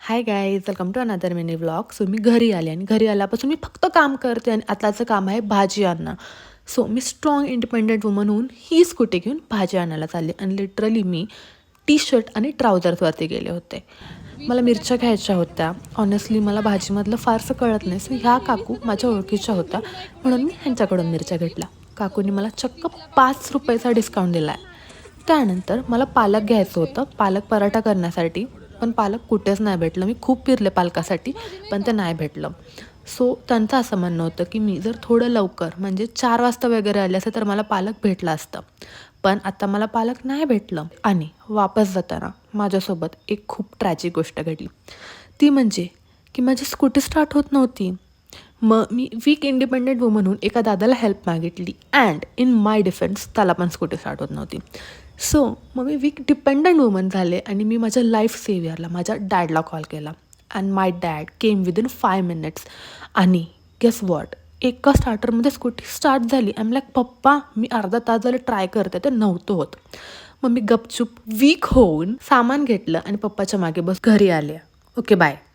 High guys, welcome to another mini vlog. So मी घरी आले आणि घरी आल्यापासून मी फक्त काम करते आणि आताचं काम आहे भाजी आणणं. सो मी स्ट्रॉंग इंडिपेंडेंट वुमन होऊन ही स्कूटी घेऊन भाजी आणायला चालली आणि लिटरली मी टी शर्ट आणि ट्राउझर्सवरती गेले होते. मला मिरच्या घ्यायच्या होत्या. ऑनेस्टली मला भाजीमधलं फारसं कळत नाही. सो ह्या काकू माझ्या ओळखीच्या होत्या म्हणून मी ह्यांच्याकडून मिरच्या घेतल्या. काकूंनी मला चक्क 5 रुपयाचा डिस्काउंट दिला आहे. त्यानंतर मला पालक घ्यायचं होतं, पालक पराठा करण्यासाठी. पण पालक कुठेच नाही भेटलं. मी खूप फिरले पालकासाठी, पण ते नाही भेटलं. सो त्यांचं असं म्हणणं होतं की मी जर थोडं लवकर म्हणजे 4 वाजता वगैरे आले असते तर मला पालक भेटलं असतं. पण आता मला पालक नाही भेटलं. आणि वापस जाताना माझ्यासोबत एक खूप ट्रॅजिक गोष्ट घडली. ती म्हणजे की माझी स्कूटी स्टार्ट होत नव्हती. मग मी वीक इंडिपेंडेंट वुमन होऊन एका दादाला हेल्प मागितली अँड इन माय डिफेन्स त्याला पण स्कूटी स्टार्ट होत नव्हती. सो मग मी वीक डिपेंडंट वुमन झाले आणि मी माझ्या लाईफ सेव्हियरला माझ्या डॅडला कॉल केला and my dad came within 5 minutes. आणि गेस वॉट, एका स्टार्टरमध्ये स्कूटी स्टार्ट झाली. आय एम लाईक पप्पा मी अर्धा तास झालं ट्राय करते ते नव्हतं होत. मग मी गपचूप वीक होऊन सामान घेतलं आणि पप्पाच्या मागे बस घरी आले. Okay bye.